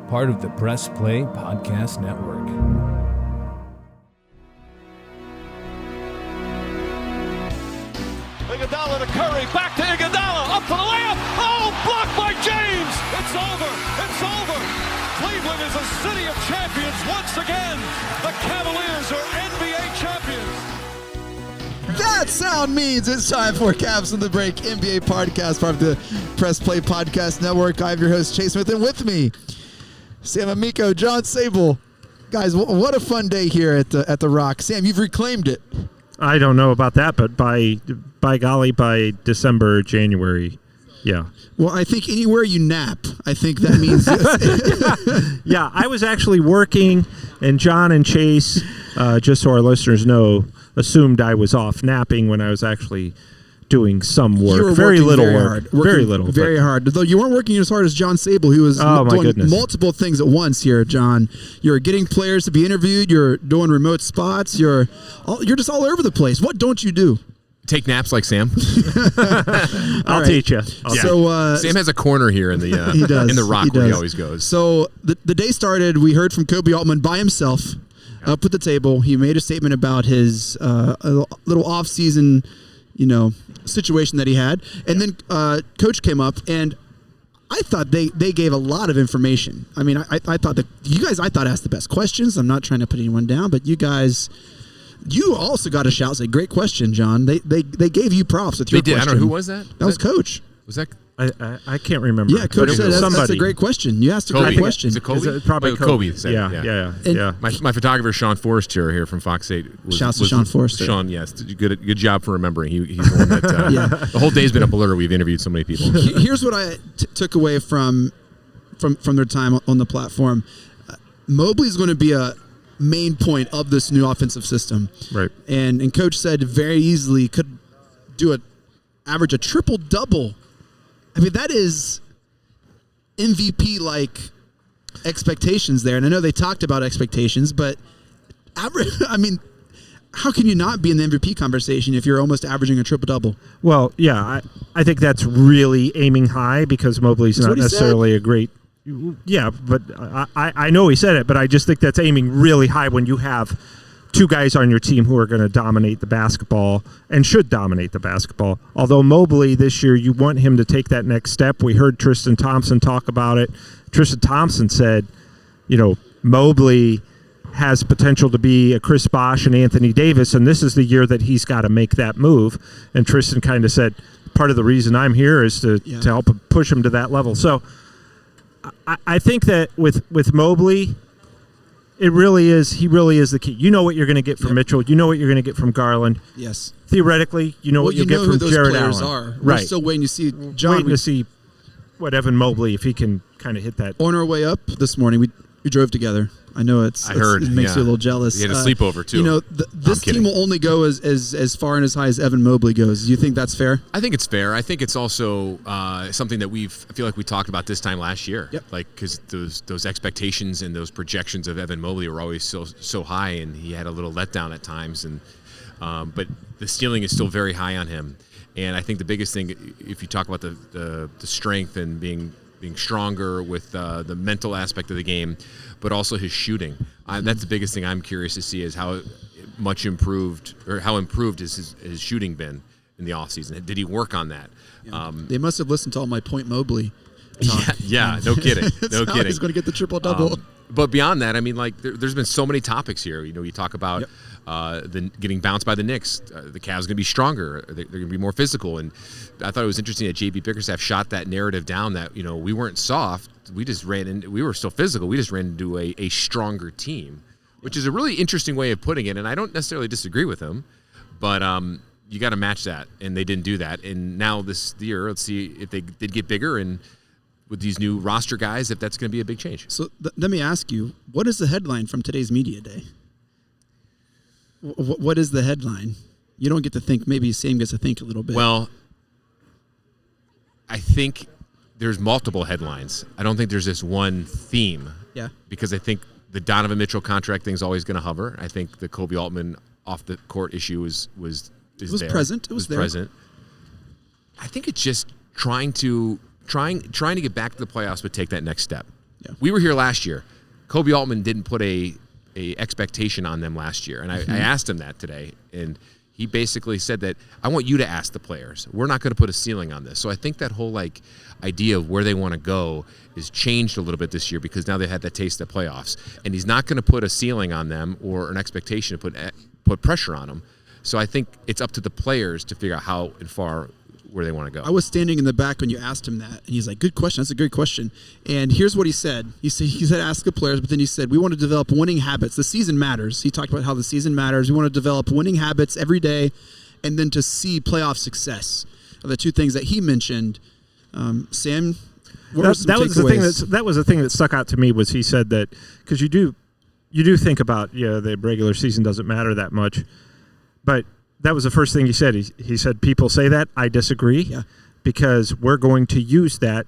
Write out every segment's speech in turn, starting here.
part of the Press Play Podcast Network. Iguodala to Curry, back to Iguodala, up for the layup. Oh, blocked by James. It's over. It's over. Cleveland is a city of champions once again. The Cavaliers are NBA champions. That sound means it's time for Cavs on the Break NBA podcast, part of the Press Play Podcast Network. I'm your host, Chase Smith, and with me, Sam Amico, John Sabol. Guys, what a fun day here at the Rock. Sam, you've reclaimed it. I don't know about that, but by golly, by December, January, yeah. Well, I think anywhere you nap, I think that means Yeah, I was actually working, and John and Chase, just so our listeners know, assumed I was off napping when I was actually doing some work. You were very working little very work. hard. Very little. Very hard. Though you weren't working as hard as John Sabol, who was doing multiple things at once here, John. You're getting players to be interviewed. You're doing remote spots. You're just all over the place. What don't you do? Take naps like Sam. I'll teach you. Sam has a corner here in the he does. in the Rock where he always goes. So the day started. We heard from Kobe Altman by himself up at the table. He made a statement about his little off-season, situation that he had, and then Coach came up, and I thought they gave a lot of information. I mean, I thought that you guys asked the best questions. I'm not trying to put anyone down, but you guys. You also got a shout. Say, great question, John. They gave you props with your question. I don't know who was that. That was Coach. Was that? I can't remember. Yeah, Coach said that's a great question. You asked a great question. Is it Kobe? Is it probably Kobe. Yeah. My photographer Sean Forrester here from Fox 8. Shouts to Sean Forrester. Sean, yes, good job for remembering. He's the one that the whole day's been a blur. We've interviewed so many people. Here's what I took away from their time on the platform. Mobley's going to be a main point of this new offensive system, right? And Coach said very easily could average a triple double. I mean, that is MVP like expectations there. And I know they talked about expectations, but I mean, how can you not be in the MVP conversation if you're almost averaging a triple double? Well, yeah, I think that's really aiming high because Mobley's not necessarily a great. Yeah, but I know he said it, but I just think that's aiming really high when you have two guys on your team who are going to dominate the basketball and should dominate the basketball. Although Mobley this year, you want him to take that next step. We heard Tristan Thompson talk about it. Tristan Thompson said, Mobley has potential to be a Chris Bosh and Anthony Davis, and this is the year that he's got to make that move. And Tristan kind of said, part of the reason I'm here is to help push him to that level. So I think that with Mobley, he really is the key. You know what you're going to get from Mitchell. You know what you're going to get from Garland. Yes. Theoretically, you know what you'll get from Jared Allen. Those players are. Right. We're still waiting to see John. Waiting to see what Evan Mobley, if he can kind of hit that. On our way up this morning, we drove together. I know it makes you a little jealous. You had a sleepover too. This team will only go as far and as high as Evan Mobley goes. Do you think that's fair? I think it's fair. I think it's also something that I feel like we talked about this time last year. Yep. Like, because those expectations and those projections of Evan Mobley were always so high, and he had a little letdown at times. And but the ceiling is still very high on him. And I think the biggest thing, if you talk about the strength and being stronger with the mental aspect of the game, but also his shooting. That's the biggest thing I'm curious to see is how improved has his shooting been in the offseason. Did he work on that? Yeah. They must have listened to all my Point Mobley talk. Yeah, no kidding. No kidding. He's going to get the triple-double. But beyond that, I mean, like, there's been so many topics here. You talk about getting bounced by the Knicks. The Cavs going to be stronger. They're going to be more physical. And I thought it was interesting that JB Bickerstaff shot that narrative down that, we weren't soft. We were still physical. We just ran into a stronger team, which is a really interesting way of putting it. And I don't necessarily disagree with him, but you got to match that. And they didn't do that. And now this year, let's see if they did get bigger and with these new roster guys, if that's going to be a big change. So let me ask you, what is the headline from today's media day? What is the headline? You don't get to think. Maybe Sam gets to think a little bit. Well, I think there's multiple headlines. I don't think there's this one theme. Yeah. Because I think the Donovan Mitchell contract thing is always going to hover. I think the Kobe Altman off the court issue was there. Present. It was there. Present. I think it's just trying to get back to the playoffs, but take that next step. Yeah. We were here last year. Kobe Altman didn't put a expectation on them last year, and I asked him that today, and he basically said that I want you to ask the players. We're not going to put a ceiling on this. So I think that whole idea of where they want to go is changed a little bit this year because now they had that taste of the playoffs, and he's not going to put a ceiling on them or an expectation to put pressure on them. So I think it's up to the players to figure out how and far where they want to go. I was standing in the back when you asked him that, and he's like, good question. That's a good question. And here's what he said. He said ask the players, but then he said, we want to develop winning habits. The season matters. He talked about how the season matters. We want to develop winning habits every day and then to see playoff success are the two things that he mentioned. Sam, what were some takeaways? That was the thing that stuck out to me was he said that because you do think about the regular season doesn't matter that much, but that was the first thing he said. He said, people say that. I disagree because we're going to use that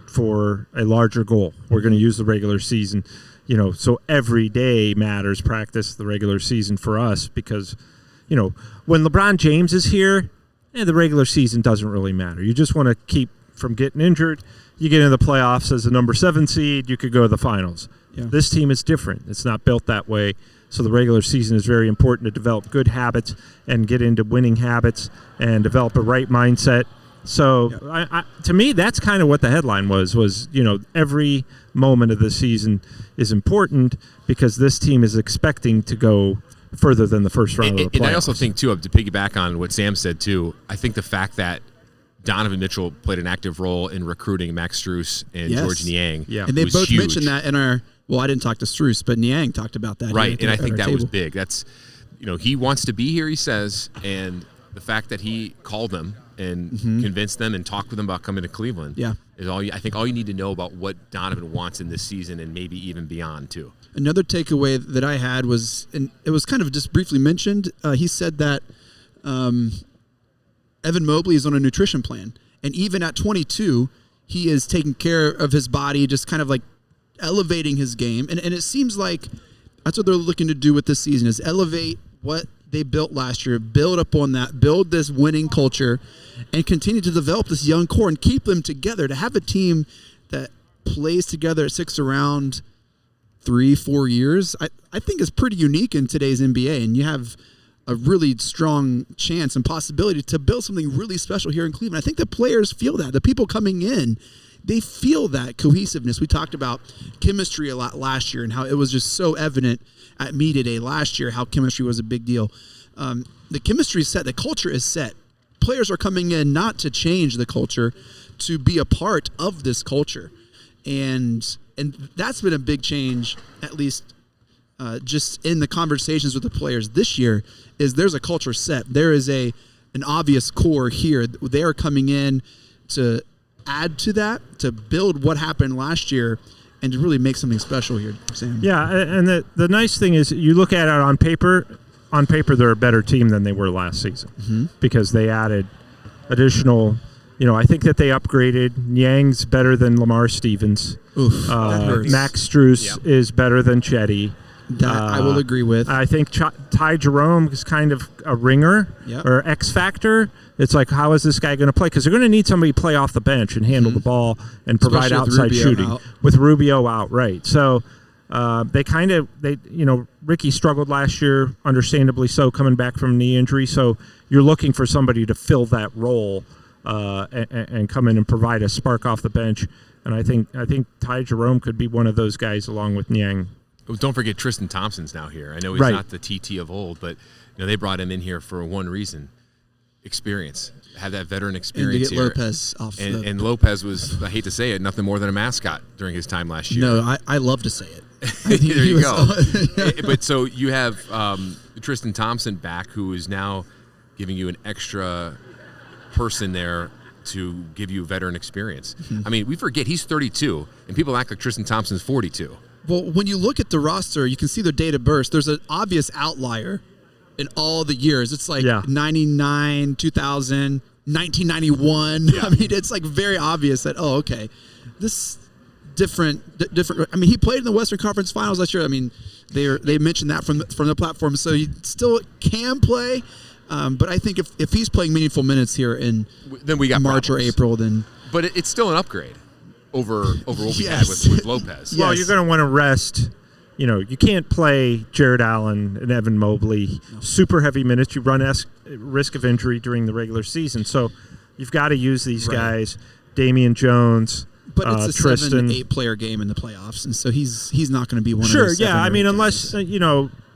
for a larger goal. We're going to use the regular season, so every day matters, practice the regular season for us because, when LeBron James is here, the regular season doesn't really matter. You just want to keep from getting injured. You get into the playoffs as the number 7 seed, you could go to the finals. Yeah. This team is different. It's not built that way. So the regular season is very important to develop good habits and get into winning habits and develop a right mindset. So to me, that's kind of what the headline was every moment of the season is important because this team is expecting to go further than the first round of the playoffs. And I also think, too, to piggyback on what Sam said, too, I think the fact that Donovan Mitchell played an active role in recruiting Max Strus and George Niang. Yeah. And they both mentioned that in our – well, I didn't talk to Strus, but Niang talked about that. Right, and I think that was big. That's he wants to be here, he says, and the fact that he called them and convinced them and talked with them about coming to Cleveland is I think all you need to know about what Donovan wants in this season and maybe even beyond, too. Another takeaway that I had was, and it was kind of just briefly mentioned, he said that Evan Mobley is on a nutrition plan. And even at 22, he is taking care of his body, just kind of elevating his game. And it seems like that's what they're looking to do with this season is elevate what they built last year, build up on that, build this winning culture, and continue to develop this young core and keep them together. To have a team that plays together at 6 around 3-4 years, I think is pretty unique in today's NBA. And you have a really strong chance and possibility to build something really special here in Cleveland. I think the players feel that. The people coming in, they feel that cohesiveness. We talked about chemistry a lot last year and how it was just so evident at Media Day last year how chemistry was a big deal. The chemistry is set. The culture is set. Players are coming in not to change the culture, to be a part of this culture. And that's been a big change, at least just in the conversations with the players this year, is there's a culture set. There is an obvious core here. They are coming in to add to that, to build what happened last year, and to really make something special here, Sam. Yeah, and the nice thing is you look at it on paper. On paper, they're a better team than they were last season because they added additional. I think that they upgraded. Niang's better than Lamar Stevens. That hurts. Max Strus is better than Chetty. That I will agree with. I think Ty Jerome is kind of a ringer or X factor. It's like, how is this guy going to play? Because they're going to need somebody to play off the bench and handle the ball and provide outside shooting with Rubio out. Right. So Ricky struggled last year, understandably so, coming back from knee injury. So you're looking for somebody to fill that role and come in and provide a spark off the bench. And I think Ty Jerome could be one of those guys along with Niang. Don't forget Tristan Thompson's now here. I know he's not the TT of old, but they brought him in here for one reason: experience. Have that veteran experience and to get Lopez off. And Lopez was, I hate to say it, nothing more than a mascot during his time last year. No, I love to say it. There you go. But so you have Tristan Thompson back, who is now giving you an extra person there to give you veteran experience. I mean, we forget he's 32, and people act like Tristan Thompson's 42. Well, when you look at the roster, you can see their date of birth. There's an obvious outlier in all the years. It's like 99, 2000, 1991. Yeah. I mean, it's very obvious that, this different. I mean, he played in the Western Conference Finals last year. I mean, they mentioned that from the platform, so he still can play. But I think if he's playing meaningful minutes here in then we got March problems. or April, then. But it's still an upgrade. over what we had with Lopez. Yes. Well, you're going to want to rest. You can't play Jared Allen and Evan Mobley super heavy minutes. You run risk of injury during the regular season. So you've got to use these guys, Damian Jones, But it's a Tristan. 7-8 player game in the playoffs, and so he's not going to be one Sure, of those. yeah. I mean, unless,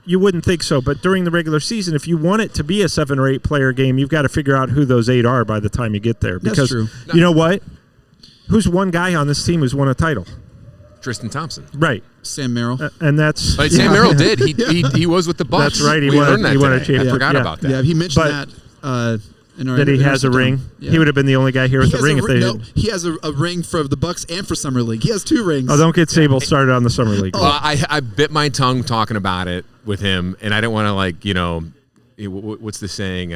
you wouldn't think so. But during the regular season, if you want it to be a 7 or 8 player game, you've got to figure out who those 8 are by the time you get there. Because, That's true. You know what? Who's one guy on this team who's won a title? Tristan Thompson. Right. Sam Merrill. And that's... But Sam Merrill did. He was with the Bucks. That's right. He We won. learned that He won a today. championship. I forgot about that. Yeah, he mentioned But- that in our That he has a international ring. time. Yeah. He would have been the only guy here with He the has ring a if they no, didn't. he has a ring for the Bucks and for Summer League. He has 2 rings. Oh, don't get Sabol started on the Summer League. Well, I bit my tongue talking about it with him, and I didn't want to what's the saying,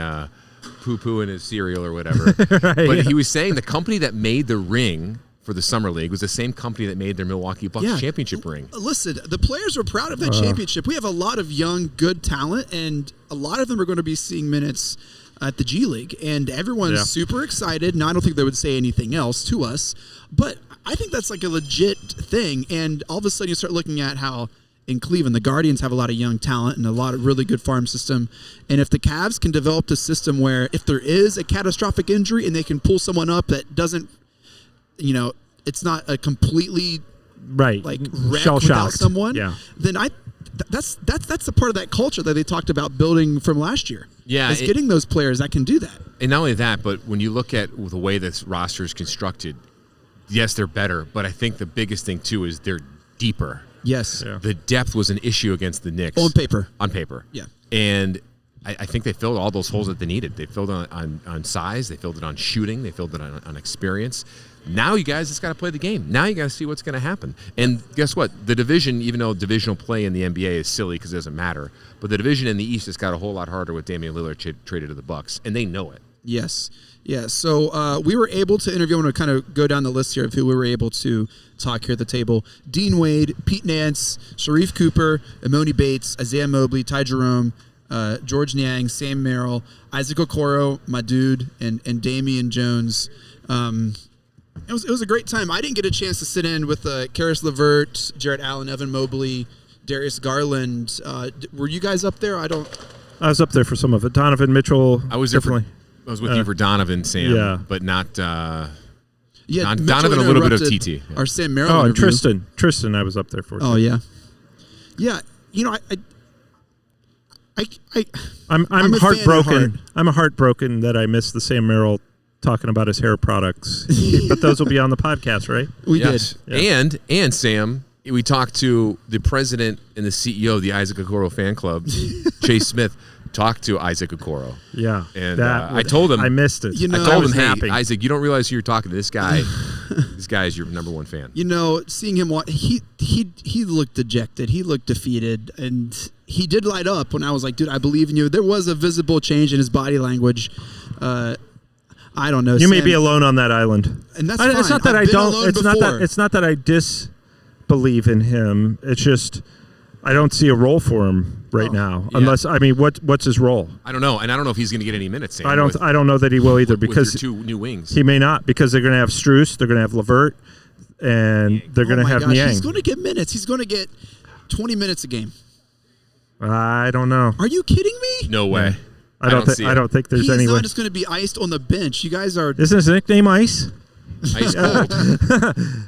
poo-poo in his cereal or whatever. But he was saying the company that made the ring for the Summer League was the same company that made their Milwaukee Bucks championship ring. Listen, the players are proud of that championship. We have a lot of young, good talent, and a lot of them are going to be seeing minutes at the G League, and everyone's super excited. Now, I don't think they would say anything else to us, but I think that's like a legit thing. And all of a sudden, you start looking at how in Cleveland, the Guardians have a lot of young talent and a lot of really good farm system. And if the Cavs can develop the system where if there is a catastrophic injury and they can pull someone up that doesn't, it's not a completely right. like wreck Shell without shocked. someone, Yeah. then that's the part of that culture that they talked about building from last year. Yeah, is getting those players that can do that. And not only that, but when you look at the way this roster is constructed, yes, they're better, but I think the biggest thing too is they're deeper. Yes. Yeah. The depth was an issue against the Knicks. On paper. On paper. Yeah. And I think they filled all those holes that they needed. They filled it on size. They filled it on shooting. They filled it on experience. Now you guys just got to play the game. Now you got to see what's going to happen. And guess what? The division, even though divisional play in the NBA is silly because it doesn't matter, but the division in the East has got a whole lot harder with Damian Lillard traded to the Bucks, and they know it. Yes. Yeah. So we were able to interview. I'm going to kind of go down the list here of who we were able to talk here at the table. Dean Wade, Pete Nance, Sharif Cooper, Imoni Bates, Isaiah Mobley, Ty Jerome, George Niang, Sam Merrill, Isaac Okoro, my dude, and Damian Jones. It was a great time. I didn't get a chance to sit in with Karis LeVert, Jarrett Allen, Evan Mobley, Darius Garland. Were you guys up there? I was up there for some of it. Donovan Mitchell. I was there definitely. I was with you for Donovan, Sam, Yeah. but not Yeah, Donovan, a little bit of TT. Our Sam Merrill. Oh, and interview. Tristan, I was up there for. Oh yeah, yeah. I'm a fan at heartbroken. heart. I'm heartbroken that I missed the Sam Merrill talking about his hair products. But those will be on the podcast, right? we Yes. did. Yeah. And Sam, we talked to the president and the CEO of the Isaac Okoro fan club, Chase Smith, talked to Isaac Okoro. Yeah. And I told him I missed it. You know- I told was him, hey, happy. Isaac, you don't realize who you're talking to. This guy, this guy is your number one fan. You know, seeing him, he looked dejected. He looked defeated, and he did light up when I was like, "Dude, I believe in you." There was a visible change in his body language. I don't know. You may Sam, be alone on that island. and that's It's fine. not that I've I been don't. alone It's before. not that. It's not that I disbelieve in him. It's just I don't see a role for him right now. Yeah. Unless what's his role? I don't know, and I don't know if he's going to get any minutes. Sam, I don't. with- I don't know that he will either with because your two new wings. he may not because they're going to have Strus, they're going to have LeVert, and they're going to my have gosh, Niang. He's going to get minutes. He's going to get 20 minutes a game. I don't know. Are you kidding me? No way. I don't think. see I it. don't think there's He's any way. not just going to be iced on the bench. You guys are. Isn't his nickname Ice? Ice cold.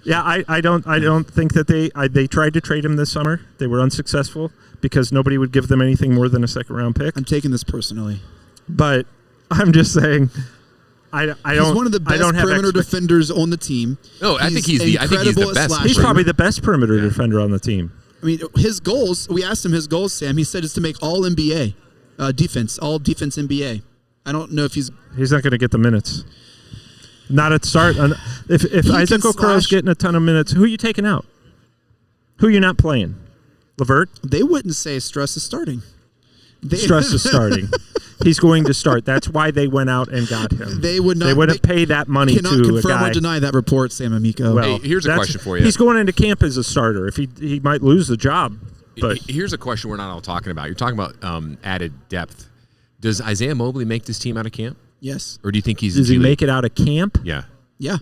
Yeah, I don't think that they tried to trade him this summer. They were unsuccessful because nobody would give them anything more than a second round pick. I'm taking this personally. But I'm just saying, I don't. He's one of the I best don't have perimeter defenders on the team. No, I think he's the incredible at best. slashing. He's probably the best perimeter defender on the team. I mean, his goals. We asked him his goals, Sam. He said it's to make all NBA defense, all defense NBA. I don't know if he's. He's not going to get the minutes. Not at start. If He Isaac can Okoro's slash. getting a ton of minutes, who are you taking out? Who are you not playing? LeVert? They wouldn't say Struss is starting. Stress is starting. He's going to start. That's why they went out and got him. They would not. They wouldn't pay that money cannot to a confirm guy. or deny that report, Sam Amico. Well, Hey, here's a that's- question for you. He's going into camp as a starter. If he might lose the job, but Here's a question we're not all talking about. You're talking about added depth. Does Isaiah Mobley make this team out of camp? Yes. Or do you think he's does he G League? make it out of camp? Yeah. Yeah.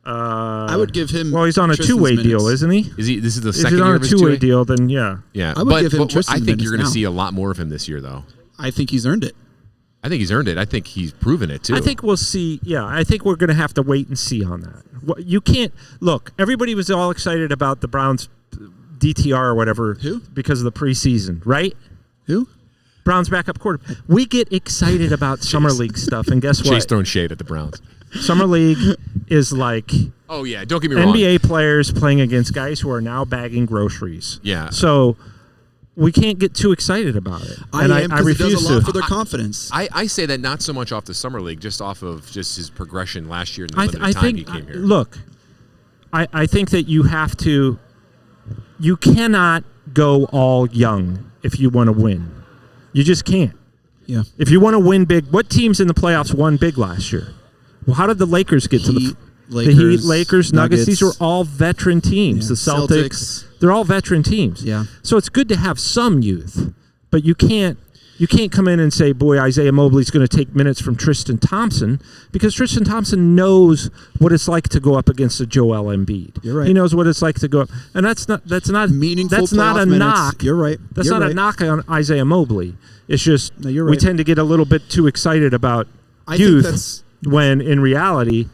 I would give him. Well, he's on a Tristan's two-way minutes. deal, isn't he? Is he? This is the If second he's year on of a his two-way two-way deal, then yeah. Yeah, I would give him but I Tristan's think you're going to minutes see now. a lot more of him this year, though. I think he's earned it. I think he's earned it. I think he's proven it too. I think we'll see. Yeah, I think we're going to have to wait and see on that. You can't look. Everybody was all excited about the Browns DTR or whatever because of the preseason, right? Who? Browns backup quarterback. We get excited about summer league stuff, and guess what? Chase throwing shade at the Browns. Summer league is like Oh yeah, don't get me wrong. NBA players playing against guys who are now bagging groceries. Yeah. So we can't get too excited about it. I And am because it refuse does a lot to. for their confidence. I say that not so much off the summer league, just off of just his progression last year and the limited I time think. he came here. Look, I think that you have to. You cannot go all young if you want to win. You just can't. Yeah. If you want to win big, what teams in the playoffs won big last year? Well, how did the Lakers get to the Heat, Lakers, Nuggets? These are all veteran teams. Yeah. The Celtics, they're all veteran teams. Yeah. So it's good to have some youth, but you can't come in and say, boy, Isaiah Mobley's going to take minutes from Tristan Thompson, because Tristan Thompson knows what it's like to go up against a Joel Embiid. You're right. He knows what it's like to go up, and that's not meaningful. That's not a minutes. knock. You're right. That's You're not right. a knock on Isaiah Mobley. It's just you're we right. tend to get a little bit too excited about youth when in reality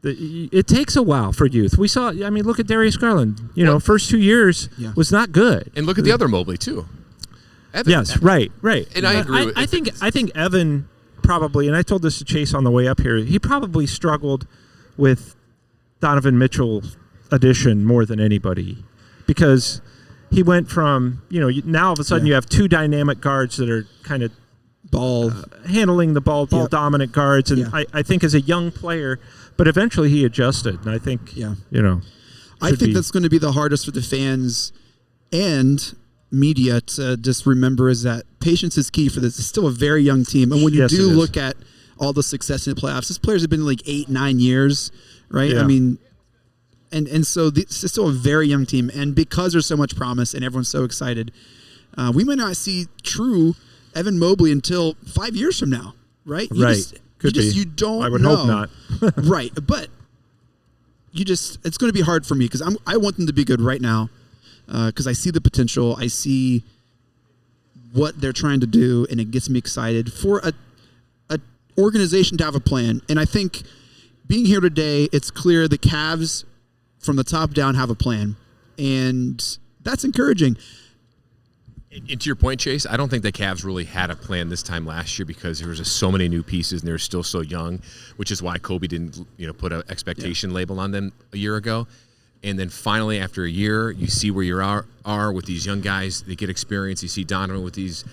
it takes a while for youth. We saw. I mean, look at Darius Garland. First 2 years was not good. And look at the other Mobley too. Evan. Yes, right. And I agree. I think Evan probably, and I told this to Chase on the way up here. He probably struggled with Donovan Mitchell's addition more than anybody, because he went from now all of a sudden you have two dynamic guards that are kind of ball handling the ball dominant guards, and I think as a young player, but eventually he adjusted, and I think I think that's going to be the hardest for the fans and media to just remember, is that patience is key for this. It's still a very young team, and when you do look at all the success in the playoffs, these players have been like 8-9 years, right? Yeah. I mean, and so this is still a very young team, and because there's so much promise and everyone's so excited, we may not see true Evan Mobley until 5 years from now, right? You don't. I would hope not. Right, but it's going to be hard for me because I want them to be good right now, because I see the potential. I see what they're trying to do, and it gets me excited for a organization to have a plan. And I think being here today, it's clear the Cavs from the top down have a plan, and that's encouraging. And to your point, Chase, I don't think the Cavs really had a plan this time last year, because there was just so many new pieces and they're still so young, which is why Kobe didn't put an expectation label on them a year ago. And then finally, after a year, you see where you are with these young guys. They get experience. You see Donovan with these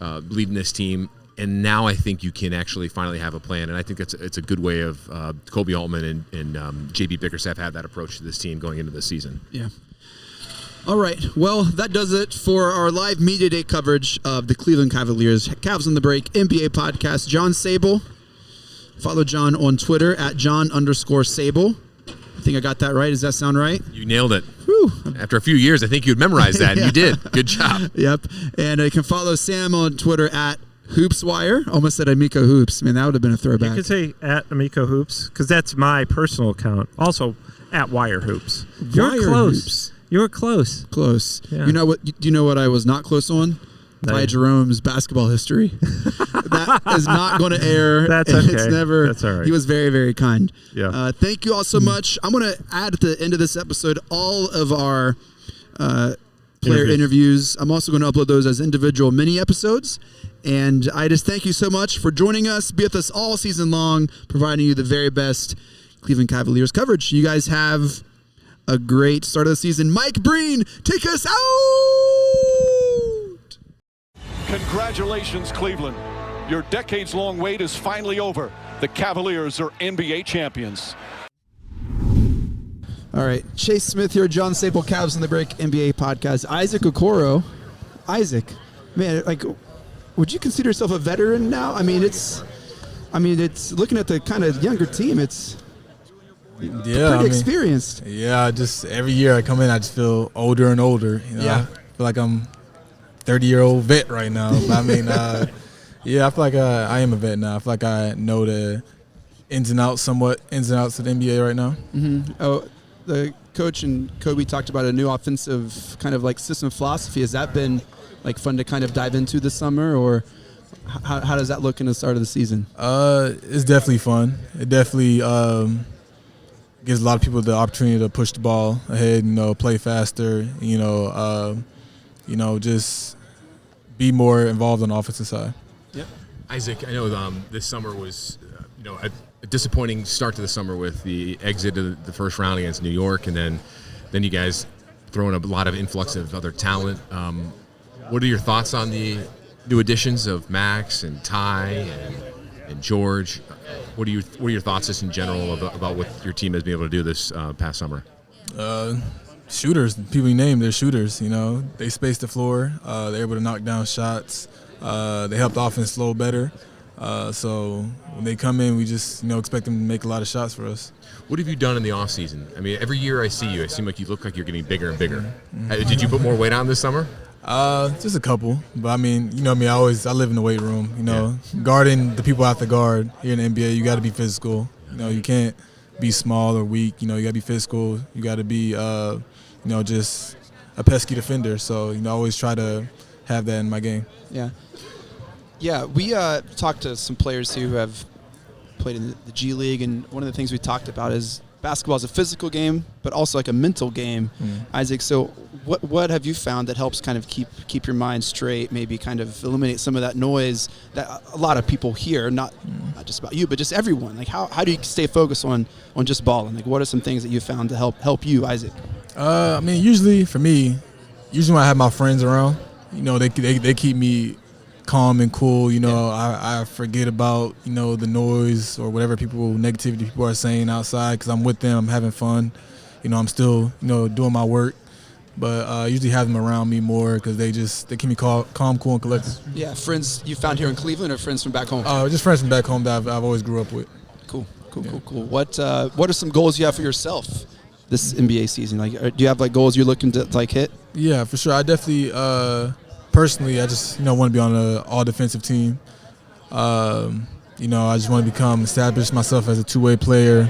leading this team. And now I think you can actually finally have a plan. And I think it's a good way of Kobe Altman and J.B. Bickerstaff have that approach to this team going into the season. Yeah. All right. Well, that does it for our live media day coverage of the Cleveland Cavaliers. Cavs on the Break NBA podcast. John Sabol. Follow John on Twitter at John_Sabol. I think I got that right. Does that sound right? You nailed it. Whew. After a few years, I think you'd memorize that, and you did. Good job. Yep. And you can follow Sam on Twitter at HoopsWire. Almost said Amico Hoops. Man, that would have been a throwback. You could say at Amico Hoops, because that's my personal account. Also at Wire Hoops. You're Wire close. Hoops. You were close. Close. Yeah. You know what? Do you know what I was not close on? Ty Jerome's basketball history. That is not going to air. That's and okay. It's never. That's all right. He was very, very kind. Yeah. Thank you all so much. I'm going to add at the end of this episode all of our player interviews. I'm also going to upload those as individual mini episodes. And I just thank you so much for joining us. Be with us all season long, providing you the very best Cleveland Cavaliers coverage. You guys have a great start of the season. Mike Breen, take us out. Congratulations, Cleveland. Your decades-long wait is finally over. The Cavaliers are NBA champions. All right. Chase Smith here, John Sabol, Cavs on the Break NBA podcast. Isaac Okoro. Isaac, man, would you consider yourself a veteran now? I mean, it's looking at the kind of younger team, it's pretty experienced. Yeah, just every year I come in, I just feel older and older. I feel like I'm 30-year-old vet right now. But I mean, I feel like I am a vet now. I feel like I know the ins and outs of the NBA right now. Mm-hmm. Oh, the coach and Kobe talked about a new offensive kind of like system philosophy. Has that been like fun to kind of dive into this summer, or how does that look in the start of the season? It's definitely fun. It definitely gives a lot of people the opportunity to push the ball ahead, play faster, just be more involved on the offensive side. Yep. Isaac, I know this summer was, a disappointing start to the summer with the exit of the first round against New York, and then you guys throwing a lot of influx of other talent. What are your thoughts on the new additions of Max and Ty and George? What are your thoughts just in general about what your team has been able to do this past summer? Shooters, people you name, they're shooters. They space the floor. They're able to knock down shots. They help the offense flow better. So when they come in, we just expect them to make a lot of shots for us. What have you done in the off season? I mean, every year I see you, it seems like you look like you're getting bigger and bigger. Mm-hmm. Did you put more weight on this summer? Just a couple, but I mean, I live in the weight room. Guarding the people out the guard here in the NBA, you got to be physical. You can't be small or weak. You got to be physical. You got to be, just a pesky defender. So I always try to have that in my game. Yeah. Yeah, we talked to some players who have played in the G League, and one of the things we talked about is basketball is a physical game, but also like a mental game. Isaac, so what have you found that helps kind of keep your mind straight, maybe kind of eliminate some of that noise that a lot of people hear, not just about you, but just everyone? Like how do you stay focused on just balling? Like what are some things that you found to help you, Isaac? Usually for me, when I have my friends around, they keep me calm and cool. I forget about the noise or whatever negativity people are saying outside, because I'm with them, I'm having fun. I'm still doing my work, but I usually have them around me more because they keep me calm, cool, and collected. Yeah, friends you found here in Cleveland or friends from back home? Just friends from back home that I've always grew up with. Cool. What are some goals you have for yourself this NBA season? Like, do you have like goals you're looking to like hit? Yeah, for sure. I definitely. Personally, I just want to be on an all-defensive team. I just want to establish myself as a two-way player,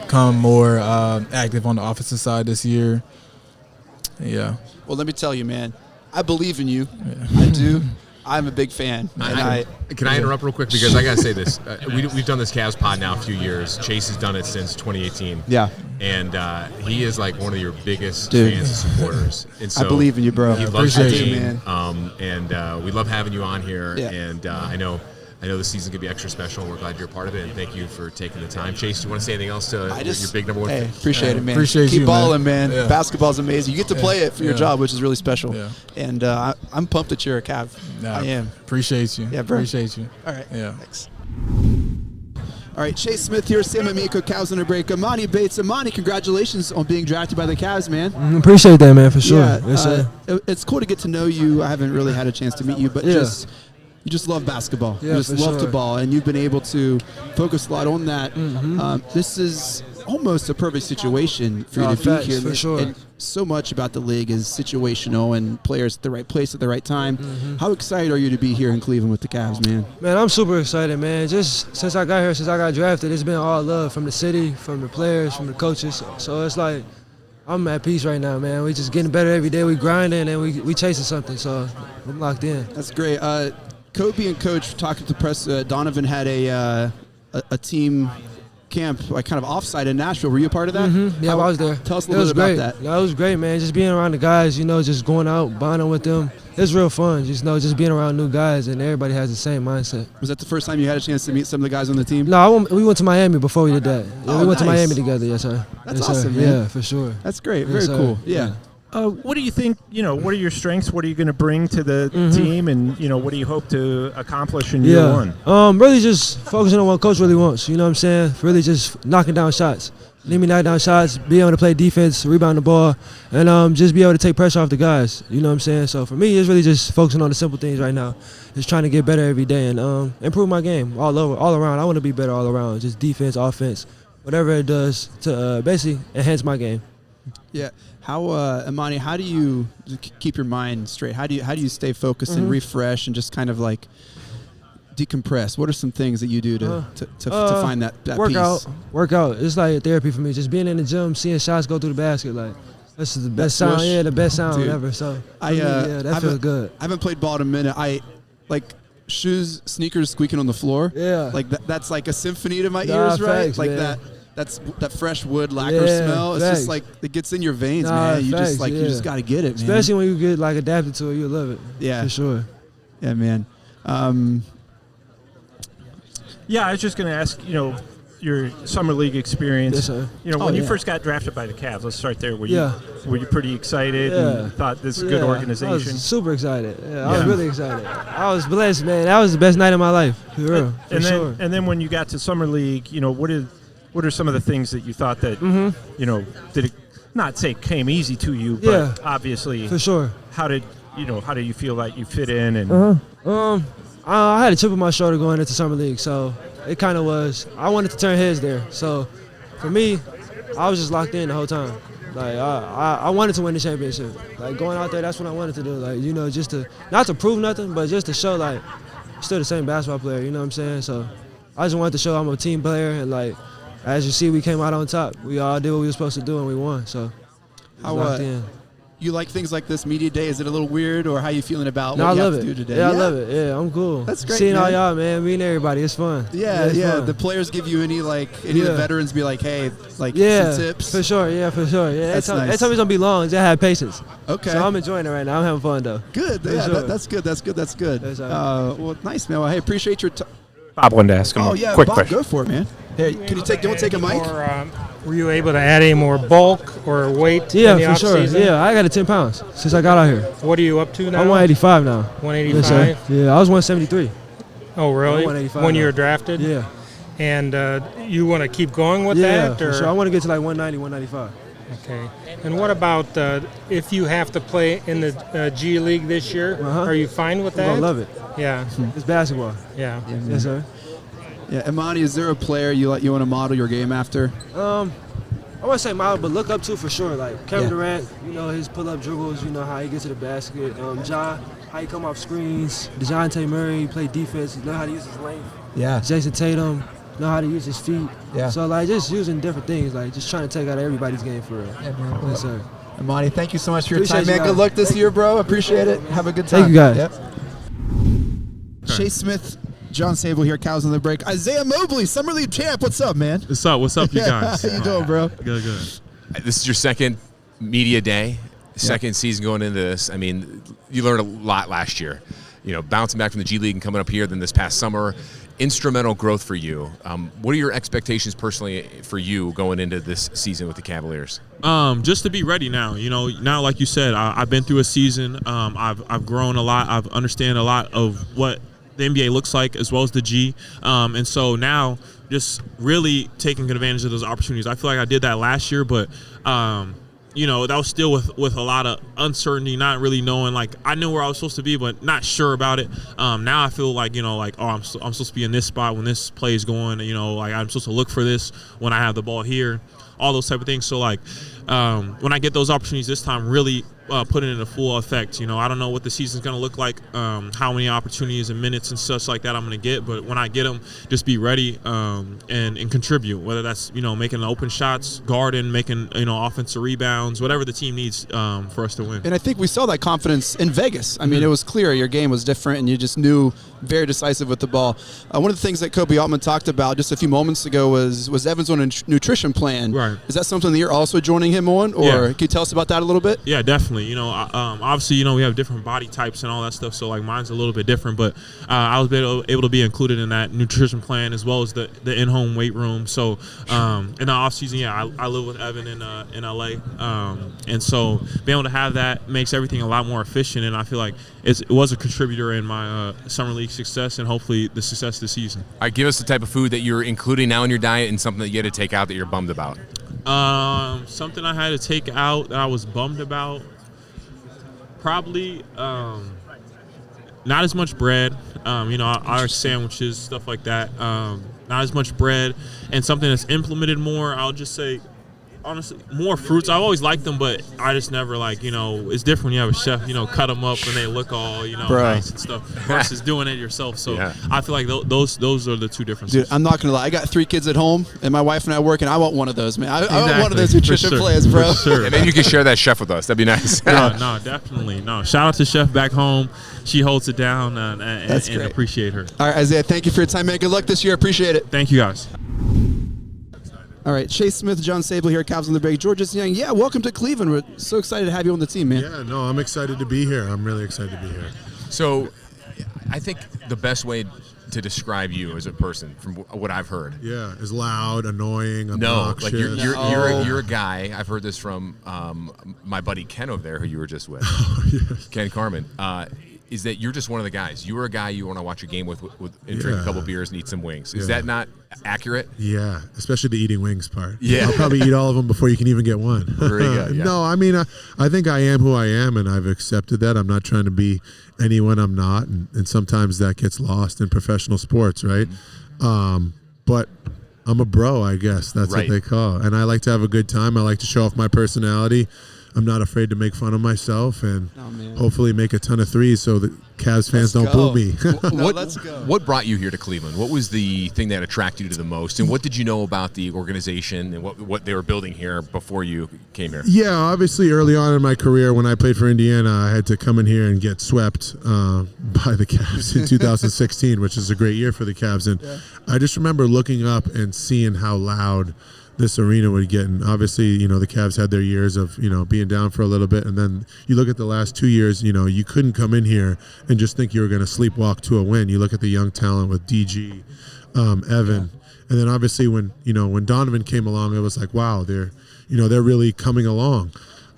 become more active on the offensive side this year. Yeah. Well, let me tell you, man, I believe in you. Yeah. I do. I'm a big fan. Can I interrupt real quick? Because I got to say this. We've done this Cavs pod now a few years. Chase has done it since 2018. Yeah. And he is like one of your biggest fans and supporters. And so I believe in you, bro. He loves your team, man. And we love having you on here. Yeah. And I know this season's going to be extra special, and we're glad you're a part of it. And thank you for taking the time. Chase, do you want to say anything else to your big number one fan? Appreciate it, man. Keep balling, man. Yeah. Basketball's amazing. You get to play it for your job, which is really special. Yeah. And I'm pumped that you're a Cav. I am. Appreciate you. Yeah, bro. Appreciate you. All right. Yeah. Thanks. All right, Chase Smith here, Sam Amico, Cavs on a break. Amani Bates. Amani, congratulations on being drafted by the Cavs, man. Appreciate that, man, for sure. Yeah, it's cool to get to know you. I haven't really had a chance to meet you, but you just love basketball. Yeah, you just love to ball, and you've been able to focus a lot on that. This is almost a perfect situation for you to be here. For sure. And so much about the league is situational and players at the right place at the right time. How excited are you to be here in Cleveland with the Cavs, man? Man, I'm super excited, man. Just since I got here, since I got drafted, it's been all love from the city, from the players, from the coaches. So it's like I'm at peace right now, man. We just getting better every day. We grinding and we chasing something. So I'm locked in. That's great. Kobe and Coach talking to the press. Donovan had a team camp, like kind of offsite in Nashville. Were you a part of that? Yeah, I was there. Tell us a little bit about that. No, it was great, man. Just being around the guys, just going out, bonding with them. It's real fun. Just being around new guys, and everybody has the same mindset. Was that the first time you had a chance to meet some of the guys on the team? No, we went to Miami before we did that. Yeah, we went to nice. Miami together, yes, sir. That's yes, awesome, sir. man. Yeah, for sure. That's great. Yes, Very cool. Yeah. What do you think, what are your strengths? What are you going to bring to the team? And, what do you hope to accomplish in year one? Really just focusing on what Coach really wants. You know what I'm saying? Really just knocking down shots. Let me knock down shots, be able to play defense, rebound the ball, and just be able to take pressure off the guys. You know what I'm saying? So for me, it's really just focusing on the simple things right now. Just trying to get better every day and improve my game all around. I want to be better all around, just defense, offense, whatever it does to basically enhance my game. Yeah. How Amani, how do you keep your mind straight? How do you stay focused and refresh and just kind of like decompress? What are some things that you do to find that peace? Workout. It's like therapy for me. Just being in the gym, seeing shots go through the basket, like this is the best sound. Yeah, the best sound ever. So that feels good. I haven't played ball in a minute. I like sneakers squeaking on the floor. Yeah, like that's like a symphony to my ears, right? Facts, like man. That's that fresh wood lacquer smell. It's just like it gets in your veins, man. You just you just got to get it, man. Especially when you get like adapted to it, you'll love it. Yeah, for sure. Yeah, man. Yeah, I was just going to ask, your summer league experience. Yes, sir. When you first got drafted by the Cavs, let's start there. Were you pretty excited and thought this is a good organization? I was super excited. I was really excited. I was blessed, man. That was the best night of my life, for real. And then when you got to summer league, what are some of the things that you thought that did it not say came easy to you, but obviously for sure. How did you feel like you fit in and I had a chip on my shoulder going into summer league, so it kind of was. I wanted to turn heads there, so for me, I was just locked in the whole time. Like I wanted to win the championship. Like going out there, that's what I wanted to do. Like just to not to prove nothing, but just to show like I'm still the same basketball player. You know what I'm saying? So I just wanted to show I'm a team player, and like as you see, we came out on top. We all did what we were supposed to do, and we won. So locked in. You like things like this media day? Is it a little weird, or how you feeling about what I you love have to it. do today? Yeah, I love it. Yeah, I'm cool. That's great. Seeing man. all y'all, man, meeting everybody, it's fun. Yeah. Fun. The players give you any of the veterans be like, hey, some tips? For sure. Yeah, for sure. Yeah, that's nice. They told me it's gonna be long. Just have patience. Okay. So I'm enjoying it right now. I'm having fun though. Good. Yeah, sure. that's good. That's good. That's all well, nice, man. Well, hey, appreciate your time. Bob wanted to ask him a quick Bob, question. go for it, man. Hey, can you take a mic? Were you able to add any more bulk or weight Yeah, in the for sure. offseason? Yeah, I got 10 pounds since I got out here. What are you up to now? I'm 185 now. 185? Yes, sir. Yeah, I was 173. Oh, really? 185 when now. you were drafted? Yeah. And you want to keep going with Yeah, that? for sure. I want to get to like 190, 195. Okay. And what about if you have to play in the G League this year? Are you fine with that? I'm going to love it. Yeah. It's basketball. Yeah. Yes, sir. Yeah, Imani, is there a player you want to model your game after? I wouldn't say model, but look up to for sure. Like Kevin Durant, his pull-up dribbles, how he gets to the basket. Ja, how he come off screens. DeJounte Murray, he play defense, he know how to use his length. Yeah. Jason Tatum, know how to use his feet. Yeah. So like just using different things, like just trying to take out of everybody's game for real. Yeah, man. Yes, sir. Imani, thank you so much for your Appreciate time, man. Good luck this year, bro. Appreciate it. Have a good time. Thank you, guys. Yep. Chase Smith, John Sabol here, Cows on the Break. Isaiah Mobley, Summer League champ. What's up, man? What's up, you guys? How you doing, bro? Good. This is your second media day, second season going into this. I mean, you learned a lot last year. Bouncing back from the G League and coming up here, then this past summer, instrumental growth for you. What are your expectations personally for you going into this season with the Cavaliers? Just to be ready now. Now like you said, I've been through a season. I've grown a lot. I've understand a lot of what the NBA looks like as well as the G. And so now just really taking advantage of those opportunities. I feel like I did that last year, but that was still with a lot of uncertainty, not really knowing. Like I knew where I was supposed to be, but not sure about it. Now I feel like I'm supposed to be in this spot when this play is going. Like I'm supposed to look for this when I have the ball here, all those type of things. So like when I get those opportunities this time, really put it into full effect. I don't know what the season's going to look like, how many opportunities and minutes and such like that I'm going to get, but when I get them, just be ready and contribute, whether that's making open shots, guarding, making offensive rebounds, whatever the team needs for us to win. And I think we saw that confidence in Vegas. I mean, it was clear your game was different, and you just knew very decisive with the ball. One of the things that Kobe Altman talked about just a few moments ago was Evans on a nutrition plan. Right. Is that something that you're also joining him on, or can you tell us about that a little bit? Yeah, definitely. Obviously, we have different body types and all that stuff, so like mine's a little bit different, but I was able to be included in that nutrition plan as well as the in-home weight room. So in the off season, I live with Evan in LA, and so being able to have that makes everything a lot more efficient, and I feel like it was a contributor in my summer league success and hopefully the success this season. All right, give us the type of food that you're including now in your diet and something that you had to take out that you're bummed about. Something I had to take out that I was bummed about. Probably not as much bread. Our sandwiches, stuff like that. Not as much bread, and something that's implemented more. I'll just say honestly more fruits. I've always liked them, but I just never it's different when you have a chef, cut them up and they look all nice and stuff versus doing it yourself. So I feel like those are the two differences. Dude, I'm not gonna lie. I got 3 kids at home, and my wife and I work, and I want one of those, man. I want one of those nutrition players, bro. For sure. And maybe you can share that chef with us. That'd be nice. No, definitely. No, shout out to Chef back home. She holds it down, and appreciate her. All right, Isaiah, thank you for your time, man. Good luck this year. Appreciate it. Thank you, guys. All right, Chase Smith, John Sabol here, Cavs on the Break. Georges Young, welcome to Cleveland. We're so excited to have you on the team, man. Yeah, no, I'm excited to be here. I'm really excited to be here. So, I think the best way to describe you as a person, from what I've heard, is loud, annoying, obnoxious. No, like you're a guy. I've heard this from my buddy Ken over there, who you were just with, Ken Carmen. Is that you're just one of the guys. You were a guy you want to watch a game with and drink a couple beers and eat some wings. Is that not accurate? Yeah, especially the eating wings part. Yeah. I'll probably eat all of them before you can even get one. Very good, yeah. No, I mean, I think I am who I am, and I've accepted that. I'm not trying to be anyone I'm not, and sometimes that gets lost in professional sports, right? But I'm a bro, I guess. That's what they call it. And I like to have a good time. I like to show off my personality. I'm not afraid to make fun of myself and hopefully make a ton of threes so the Cavs fans don't boo me. Let's go. What brought you here to Cleveland? What was the thing that attracted you to the most? And what did you know about the organization and what they were building here before you came here? Yeah, obviously early on in my career when I played for Indiana, I had to come in here and get swept by the Cavs in 2016, which is a great year for the Cavs. And I just remember looking up and seeing how loud this arena would get. And obviously, the Cavs had their years of, being down for a little bit. And then you look at the last 2 years, you couldn't come in here and just think you were going to sleepwalk to a win. You look at the young talent with DG, Evan. And then obviously when Donovan came along, it was like, wow, they're really coming along.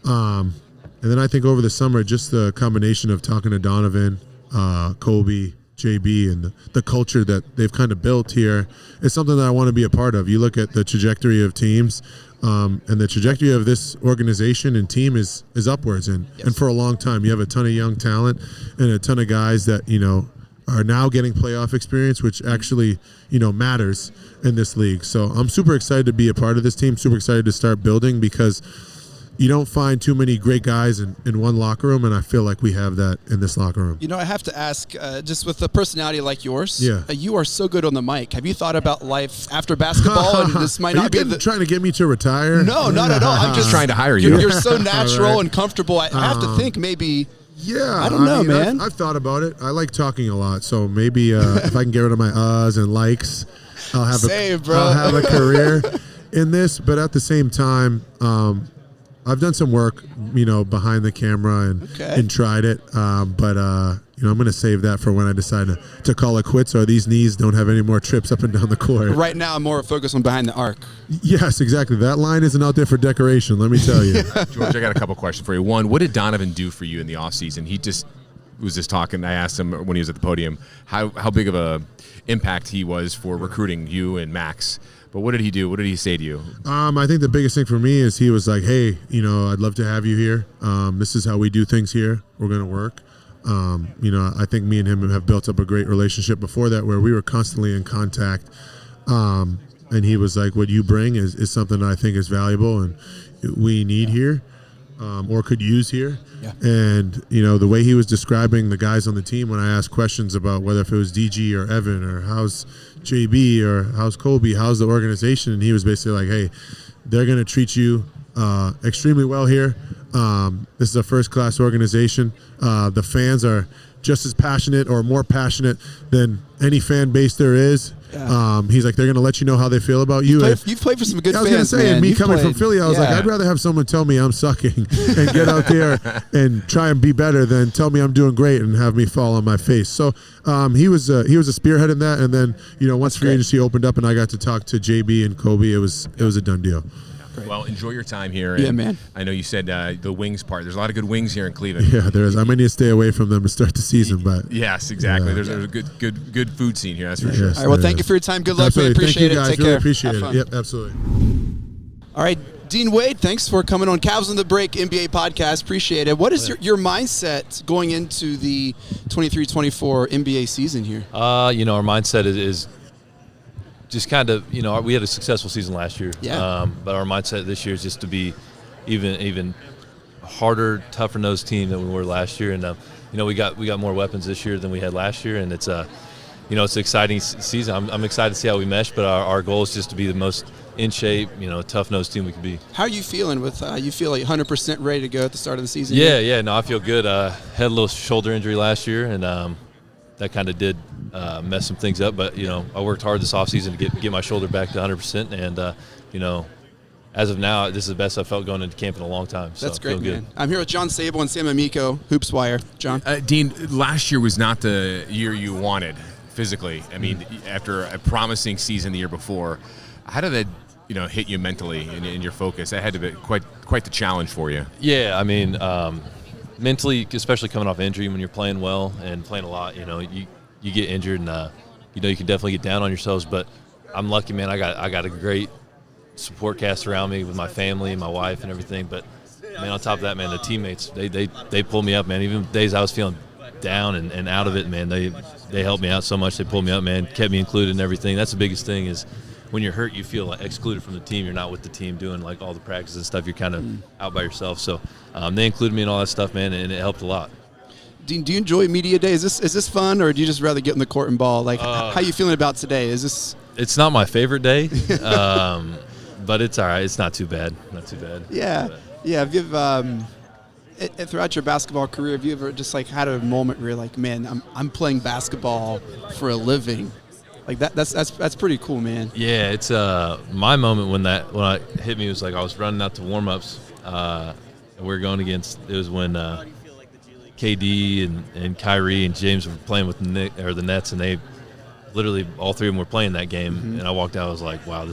And then I think over the summer, just the combination of talking to Donovan, Kobe, JB, and the culture that they've kind of built here is something that I want to be a part of. You look at the trajectory of teams, and the trajectory of this organization and team is upwards. And for a long time, you have a ton of young talent and a ton of guys that, are now getting playoff experience, which actually, matters in this league. So I'm super excited to be a part of this team, super excited to start building because you don't find too many great guys in one locker room, and I feel like we have that in this locker room. I have to ask, just with a personality like yours, Yeah. You are so good on the mic. Have you thought about life after basketball? And this might not be trying to get me to retire? No, not at all. I'm just trying to hire you. You're so natural Right. and comfortable. I have to think maybe. Yeah, I don't know, man. I've thought about it. I like talking a lot, so maybe if I can get rid of my and likes, I'll have I'll have a career in this. But at the same time, I've done some work, behind the camera and tried it. But I'm going to save that for when I decide to call it quits, or these knees don't have any more trips up and down the court. Right now, I'm more focused on behind the arc. Yes, exactly. That line isn't out there for decoration, let me tell you. George, I got a couple questions for you. One, what did Donovan do for you in the offseason? He was just talking. I asked him when he was at the podium how big of a impact he was for recruiting you and Max. But what did he do? What did he say to you? I think the biggest thing for me is he was like, hey, I'd love to have you here. This is how we do things here. We're going to work. I think me and him have built up a great relationship before that where we were constantly in contact. And he was like, what you bring is something that I think is valuable and we need here or could use here. Yeah. And, the way he was describing the guys on the team when I asked questions about whether if it was DG or Evan or how's JB or how's Kobe, how's the organization, and he was basically like, hey, they're going to treat you extremely well here. This is a first-class organization. The fans are just as passionate or more passionate than any fan base there is. Yeah. He's like, they're going to let you know how they feel about you. You've played for some good fans, I was going to say, man. me coming from Philly, I was like, I'd rather have someone tell me I'm sucking and get out there and try and be better than tell me I'm doing great and have me fall on my face. So he was a spearhead in that. And then, once free agency opened up and I got to talk to JB and Kobe, it was a done deal. Great. Well, enjoy your time here. Yeah, man. I know you said the wings part. There's a lot of good wings here in Cleveland. Yeah, there is. I might need to stay away from them to start the season, but yes, exactly. Yeah. There's a good food scene here. That's for sure. All right. Well, thank you for your time. Good luck. Absolutely. We appreciate Thank you, it. guys. Take really care. Appreciate Have it. fun. Yep, absolutely. All right, Dean Wade, thanks for coming on Cavs on the Break NBA podcast. Appreciate it. What is your mindset going into the 23-24 NBA season here? Our mindset is just kind of, we had a successful season last year. Yeah. But our mindset this year is just to be even harder, tougher nosed team than we were last year. And we got more weapons this year than we had last year, and it's it's an exciting season. I'm excited to see how we mesh, but our goal is just to be the most in shape, tough nosed team we can be. How are you feeling with? You feel like 100% ready to go at the start of the season? Yeah. No, I feel good. Had a little shoulder injury last year, and that kind of did mess some things up. But I worked hard this offseason to get my shoulder back to 100%, and as of now, this is the best I've felt going into camp in a long time. So that's great, feel man. good. I'm here with John Sabol and Sam Amico, Hoops Wire. John? Dean, last year was not the year you wanted physically. I mean, after a promising season the year before, how did that hit you mentally in your focus? That had to be quite the challenge for you. Yeah, I mean, mentally, especially coming off injury, when you're playing well and playing a lot, you get injured, and you can definitely get down on yourselves. But I'm lucky, man. I got a great support cast around me with my family and my wife and everything. But man, on top of that, man, the teammates they pulled me up, man. Even days I was feeling down and out of it, man, they helped me out so much. They pulled me up, man, kept me included in everything. That's the biggest thing is when you're hurt, you feel like excluded from the team. You're not with the team doing like all the practices and stuff. You're kind of out by yourself. So they included me in all that stuff, man, and it helped a lot. Dean, do you enjoy media day? Is this fun, or do you just rather get in the court and ball? Like, how are you feeling about today? Is this? It's not my favorite day, but it's all right. It's not too bad. Not too bad. Yeah, yeah. Have you throughout your basketball career, have you ever just like had a moment where you're like, man, I'm playing basketball for a living? Like that's pretty cool, man. Yeah, it's my moment when it hit me was like I was running out to warm-ups, and we were going against. It was when KD and Kyrie and James were playing with the Nets, and they literally all three of them were playing that game. And I walked out, I was like, wow,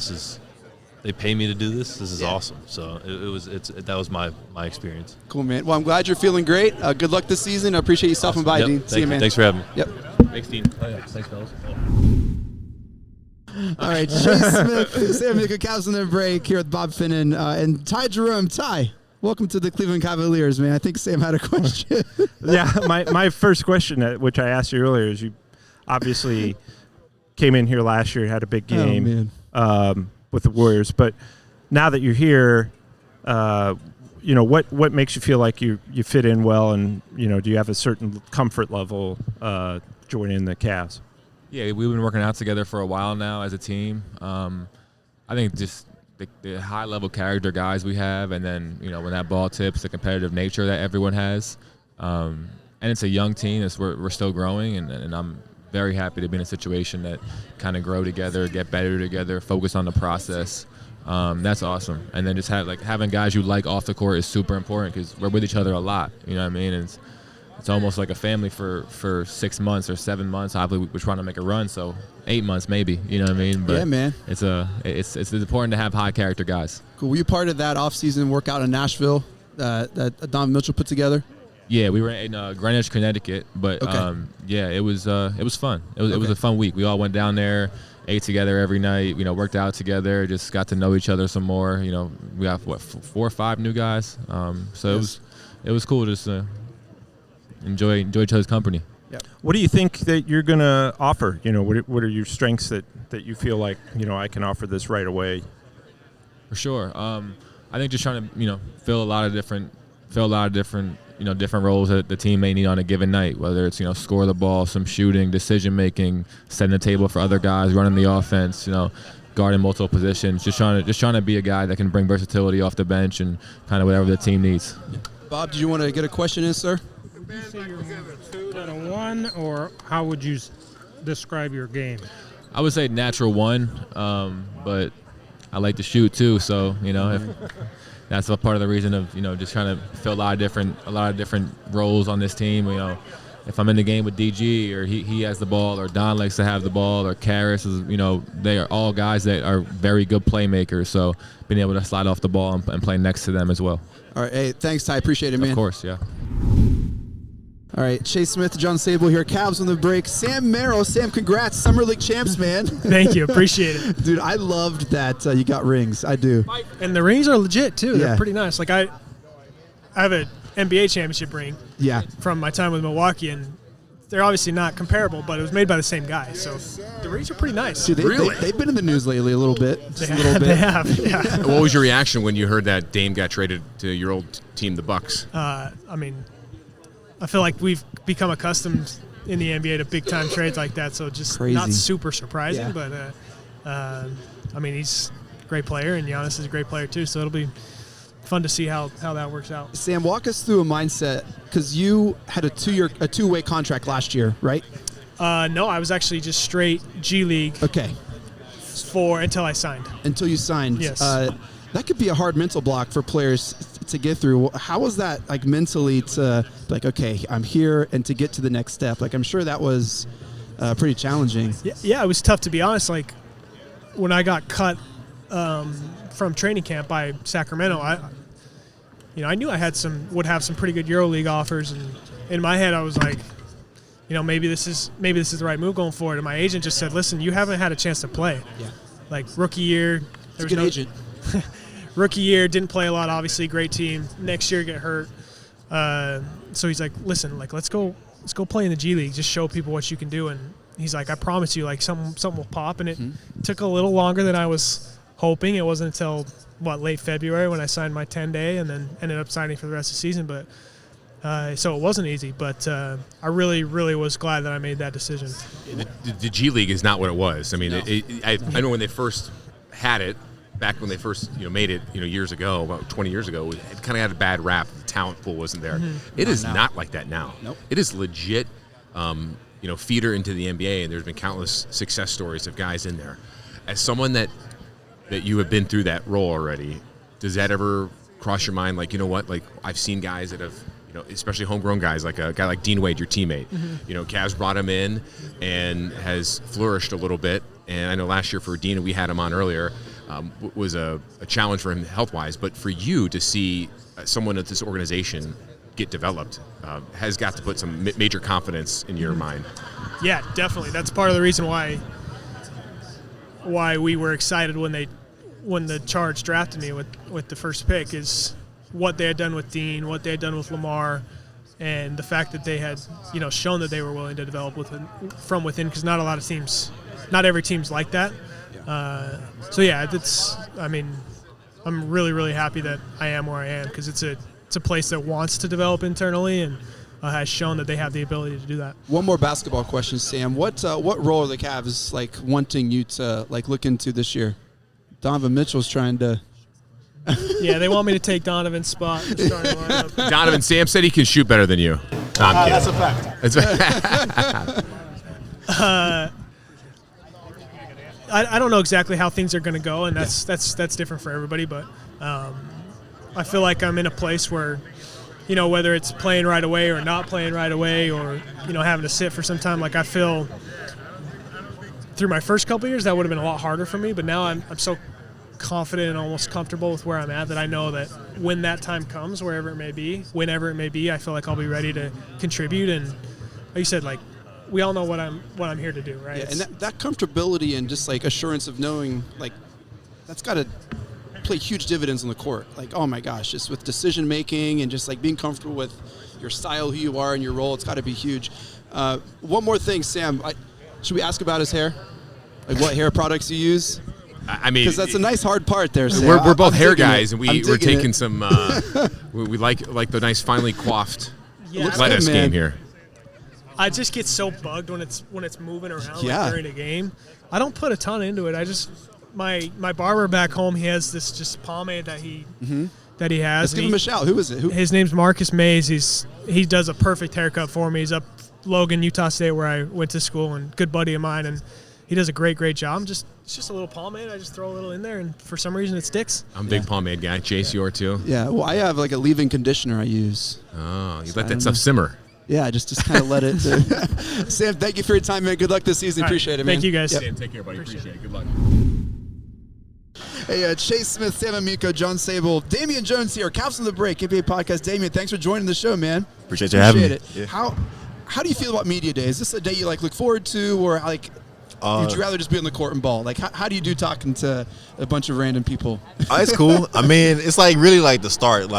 they pay me to do this. This is awesome. So that was my experience. Cool, man. Well, I'm glad you're feeling great. Good luck this season. I appreciate you stopping by, Yep. Dean. See you, man. Thanks for having me. Yep. Thanks, Dean. Thanks, fellas. All right, Shay Smith, Sam Amico, Cavs on their break here with Bob Finnan and Ty Jerome. Ty, welcome to the Cleveland Cavaliers, man. I think Sam had a question. Yeah, my first question, which I asked you earlier, is you obviously came in here last year, had a big game with the Warriors, but now that you're here, what makes you feel like you fit in well, and do you have a certain comfort level joining the Cavs? Yeah, we've been working out together for a while now as a team. I think just the high-level character guys we have, and then when that ball tips, the competitive nature that everyone has, and it's a young team. We're still growing, and I'm very happy to be in a situation that kind of grow together, get better together, focus on the process. That's awesome. And then just having guys you like off the court is super important because we're with each other a lot. You know what I mean? And it's almost like a family for 6 months or 7 months. Obviously, we're trying to make a run, so 8 months maybe. You know what I mean? But yeah, man. It's important to have high character guys. Cool. Were you part of that off-season workout in Nashville that Don Mitchell put together? Yeah, we were in Greenwich, Connecticut, but it was fun. It was a fun week. We all went down there, ate together every night. Worked out together, just got to know each other some more. We got 4 or 5 new guys. It was cool just to enjoy each other's company. Yeah. What do you think that you're going to offer? What are your strengths that you feel like I can offer this right away? For sure. I think just trying to fill a lot of different different roles that the team may need on a given night, whether it's score the ball, some shooting, decision making, setting the table for other guys, running the offense, guarding multiple positions, just trying to be a guy that can bring versatility off the bench and kind of whatever the team needs. Bob, did you want to get a question in, sir? Would you say you're more of a 2 than a 1, or how would you describe your game? I would say natural 1, but I like to shoot too, so if that's a part of the reason of just trying to fill a lot of different roles on this team. If I'm in the game with DG or he has the ball, or Don likes to have the ball, or Karras is, they are all guys that are very good playmakers. So being able to slide off the ball and play next to them as well. All right, hey, thanks, Ty. Appreciate it, man. Of course, yeah. All right, Shay Smith, John Sabol here. Cavs on the break. Sam Merrill. Sam, congrats. Summer League champs, man. Thank you. Appreciate it. Dude, I loved that you got rings. I do. And the rings are legit, too. Yeah. They're pretty nice. Like, I have an NBA championship ring Yeah. from my time with Milwaukee, and they're obviously not comparable, but it was made by the same guy. So the rings are pretty nice. Dude, they've been in the news lately a little bit. Just a little bit. They have. Yeah. What was your reaction when you heard that Dame got traded to your old team, the Bucks? I mean, I feel like we've become accustomed in the NBA to big time trades like that, so just Crazy. not super surprising. Yeah. But I mean, he's a great player, and Giannis is a great player too. So it'll be fun to see how that works out. Sam, walk us through a mindset, because you had a two-way contract last year, right? No, I was actually just straight G League. Okay. Until I signed. Until you signed. Yes. That could be a hard mental block for players to get through. How was that, like, mentally to, like, okay, I'm here, and to get to the next step? Like, I'm sure that was pretty challenging. Yeah, it was tough, to be honest. Like, when I got cut from training camp by Sacramento, I knew I would have some pretty good EuroLeague offers, and in my head I was like, maybe this is the right move going forward. And my agent just said, listen, you haven't had a chance to play. Yeah. Like, rookie year, It's a good agent. Rookie year, didn't play a lot, obviously, great team. Next year, get hurt. So he's like, listen, like, let's go play in the G League. Just show people what you can do. And he's like, I promise you, like, something will pop. And it took a little longer than I was hoping. It wasn't until, late February when I signed my 10-day and then ended up signing for the rest of the season. But so it wasn't easy. But I really, really was glad that I made that decision. The G League is not what it was. I mean, No. I know when they first had it, back when they first made it years ago, about 20 years ago, it kind of had a bad rap. The talent pool wasn't there. It is not like that now. Nope. It is legit, feeder into the NBA, and there's been countless success stories of guys in there. As someone that you have been through that role already, does that ever cross your mind? Like, like I've seen guys that have, especially homegrown guys, like a guy like Dean Wade, your teammate. Cavs brought him in and has flourished a little bit. And I know last year for Dean, we had him on earlier, was a challenge for him health-wise. But for you to see someone at this organization get developed has got to put some major confidence in your mind. Yeah, definitely. That's part of the reason why we were excited when the Charge drafted me with the first pick, is what they had done with Dean, what they had done with Lamar, and the fact that they had shown that they were willing to develop from within, because not every team's like that. So yeah, I'm really, really happy that I am where I am, because it's a place that wants to develop internally and has shown that they have the ability to do that. One more basketball question, Sam. What role are the Cavs wanting you to look into this year? Donovan Mitchell's trying to. Yeah, they want me to take Donovan's spot. In the starting lineup. Donovan, Sam said he can shoot better than you. No, I'm kidding. That's a fact. I don't know exactly how things are going to go, and that's different for everybody. But I feel like I'm in a place where, whether it's playing right away or not playing right away, or having to sit for some time. Like, I feel through my first couple of years that would have been a lot harder for me, but now I'm so confident and almost comfortable with where I'm at that I know that when that time comes, wherever it may be, whenever it may be, I feel like I'll be ready to contribute. And like you said, like, we all know what I'm here to do, right? Yeah, and that comfortability and just assurance of knowing, that's got to play huge dividends on the court. Like, oh my gosh, just with decision making and just being comfortable with your style, who you are, and your role, it's got to be huge. One more thing, Sam, should we ask about his hair? Like, what hair products you use? I mean, because that's a nice hard part there. Sam. We're both I'm hair digging guys, it. and we're taking some. We like the nice, finely coiffed lettuce good, game here. I just get so bugged when it's moving around during a game. I don't put a ton into it. I just my barber back home, he has this just pomade that he has. Let's give him a shout. Who is it? His name's Marcus Mays. He does a perfect haircut for me. He's up Logan, Utah State, where I went to school, and good buddy of mine, and he does a great job. It's just a little pomade. I just throw a little in there, and for some reason it sticks. I'm a big pomade guy. Chase, you are too? Yeah, well, I have a leave-in conditioner I use. Oh, you let that stuff simmer. Yeah, just kind of let it. Sam, thank you for your time, man. Good luck this season. Appreciate it, man. Thank you, guys. Sam, take care, buddy. Appreciate it. Good luck. Hey, Chase Smith, Sam Amico, John Sabol, Damian Jones here. Caps on the Break, NBA Podcast. Damian, thanks for joining the show, man. Appreciate you having me. It. Yeah. How do you feel about media day? Is this a day you look forward to, or would you rather just be on the court and ball? How do you do talking to a bunch of random people? It's cool. I mean, it's really the start.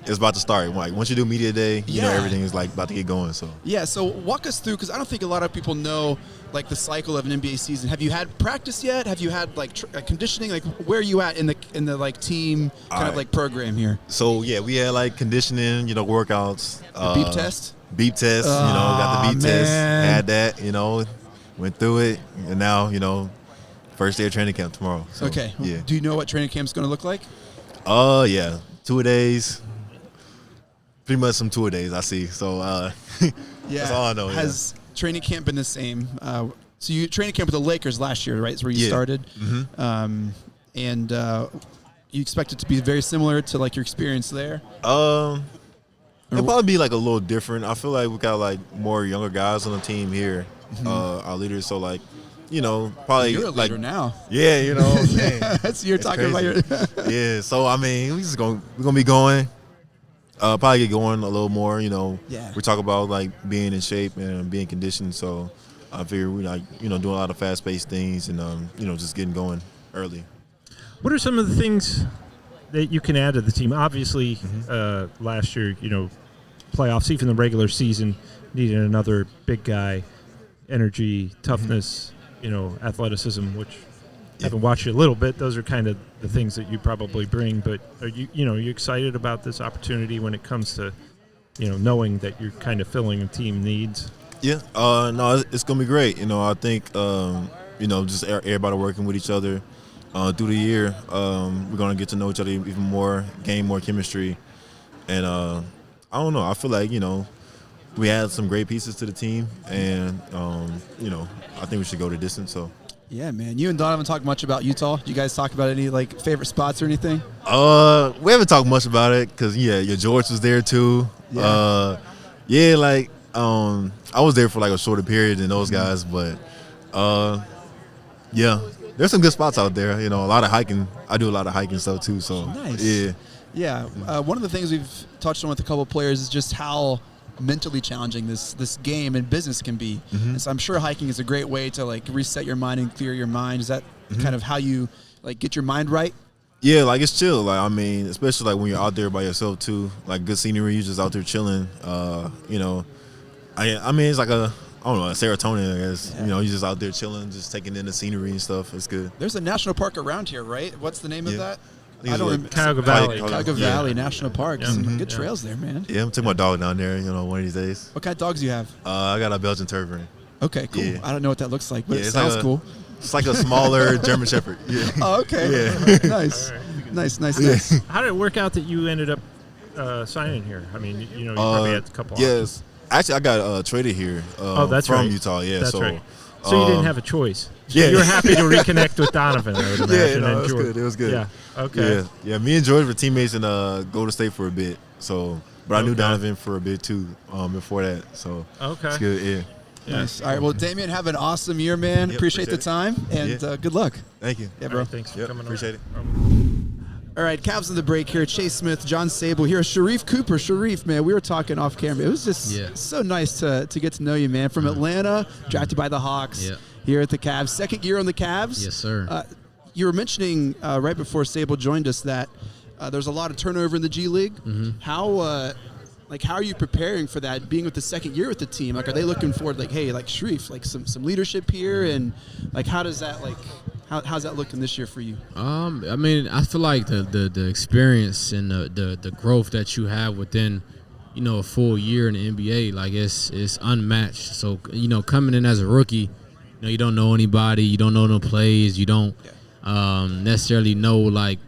it's about to start. Like once you do media day, you know everything is like about to get going. So yeah. So walk us through, because I don't think a lot of people know like the cycle of an NBA season. Have you had practice yet? Have you had like conditioning? Like where are you at in the like team kind of like program here? So yeah, we had like conditioning, you know, workouts. Beep test. Beep test. You know, got the beep test. Had that. You know, went through it, and now you know, first day of training camp tomorrow. So, okay. Yeah. Do you know what training camp's going to look like? Yeah, 2-a-days. Pretty much some 2-a-days I see. So that's all I know. Has training camp been the same? So you training camp with the Lakers last year, right? Is where you started. Mm-hmm. And you expect it to be very similar to like your experience there? It'll probably be like a little different. I feel like we got like more younger guys on the team here, our leaders. So like, you know, probably you're a like leader now. Yeah, you know what I'm saying? You're talking crazy. about your yeah. So I mean, we're gonna be going. Probably get going a little more. You know, we talk about like being in shape and being conditioned. So I figure we like doing a lot of fast-paced things and just getting going early. What are some of the things that you can add to the team? Obviously, last year, playoffs, even the regular season, needed another big guy, energy, toughness, athleticism, which I haven't watched you a little bit. Those are kind of the things that you probably bring. But are you excited about this opportunity when it comes to, knowing that you're kind of filling a team needs? Yeah, no, it's gonna be great. I think just everybody working with each other through the year. We're gonna get to know each other even more, gain more chemistry, and I don't know. I feel like we had some great pieces to the team, and I think we should go the distance. So. Yeah, man. You and Donovan talk much about Utah. Do you guys talk about any like favorite spots or anything? We haven't talked much about it because your George was there too. Yeah. I was there for like a shorter period than those guys, but there's some good spots out there. A lot of hiking. I do a lot of hiking stuff too. So nice. Yeah. One of the things we've touched on with a couple of players is just how mentally challenging this game and business can be. And so I'm sure hiking is a great way to like reset your mind and clear your mind. Is that kind of how you like get your mind right? Yeah, like it's chill. Like I mean, especially like when you're out there by yourself too. Like good scenery, you're just out there chilling. I mean it's like a serotonin, I guess. Yeah. You're just out there chilling, just taking in the scenery and stuff. It's good. There's a national park around here, right? What's the name of that? I don't remember. Cuyahoga Valley. Cuyahoga Valley National Park. Some good trails there, man. Yeah, I'm taking my dog down there, one of these days. What kind of dogs do you have? I got a Belgian Terrier. Okay, cool. Yeah. I don't know what that looks like, but it sounds cool. It's like a smaller German Shepherd. Yeah. Oh, okay. Yeah. Nice. How did it work out that you ended up signing here? I mean, you probably had a couple Yes. Actually, I got traded here that's from right. Utah. Yeah, that's so right. So you didn't have a choice. Yeah. You were happy to reconnect with Donovan, I would imagine. Yeah, it was good. It was good. Yeah, okay. Yeah. Me and George were teammates in Golden State for a bit. So, but I knew Donovan for a bit too before that. So, it's good. Yeah. Nice. All right. Well, Damian, have an awesome year, man. Yep, appreciate the time, and good luck. Thank you. Yeah, bro. Right, thanks for coming appreciate it. All right, Cavs on the break here. Chase Smith, John Sabol here. Sharif Cooper. Sharif, man, we were talking off camera. It was just so nice to get to know you, man. From Atlanta, drafted by the Hawks, here at the Cavs. Second year on the Cavs. Yes, sir. You were mentioning right before Sabol joined us that there's a lot of turnover in the G League. How are you preparing for that, being with the second year with the team? Like, are they looking forward, like, hey, like, Sharif, like, some leadership here? And, like, how does that, like, how's that looking this year for you? I mean, I feel like the experience and the growth that you have within, a full year in the NBA, like, it's unmatched. So, coming in as a rookie, you don't know anybody, you don't know no plays, you don't necessarily know, like,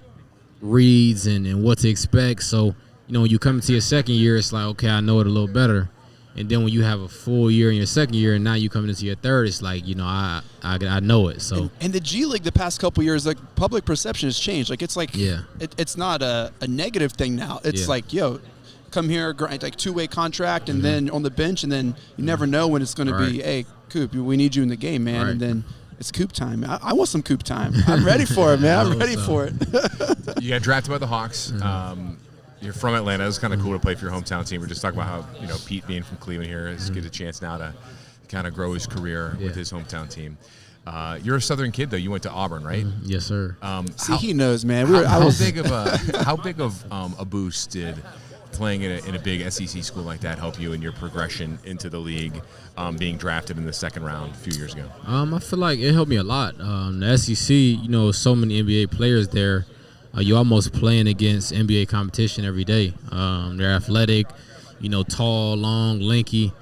reads and what to expect. So, when you come into your second year, it's like, okay, I know it a little better. And then when you have a full year in your second year and now you coming into your third, it's like, I know it. So and the G League the past couple years, like, public perception has changed. Like, it's like it's not a negative thing now. It's like, come here, grind, like, two-way contract, and then on the bench, and then you never know when it's going to be, hey, Coop, we need you in the game, man. And then it's Coop time. I want some Coop time. I'm ready for it, man. I'm ready for it. You got drafted by the Hawks. You're from Atlanta. It's kind of cool to play for your hometown team. We're just talking about how Pete being from Cleveland here has get a chance now to kind of grow his career with his hometown team. You're a Southern kid though. You went to Auburn, right? Yes, sir. He knows, man. How big of a boost did playing in a big SEC school like that help you in your progression into the league, being drafted in the second round a few years ago? I feel like it helped me a lot. The SEC, so many NBA players there. You're almost playing against NBA competition every day. They're athletic, tall, long, lanky.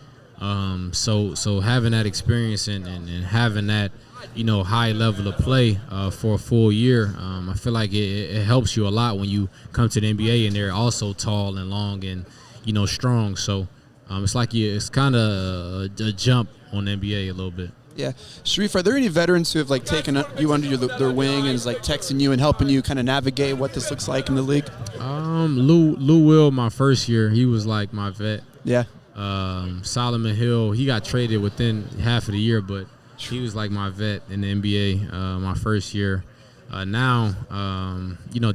So having that experience and having that, high level of play for a full year, I feel like it helps you a lot when you come to the NBA and they're also tall and long and, strong. So it's like it's kind of a jump on the NBA a little bit. Yeah. Sharif, are there any veterans who have taken you under their wing and is texting you and helping you kind of navigate what this looks like in the league? Lou Will, my first year, he was like my vet. Yeah. Solomon Hill, he got traded within half of the year, but he was like my vet in the NBA my first year. Now,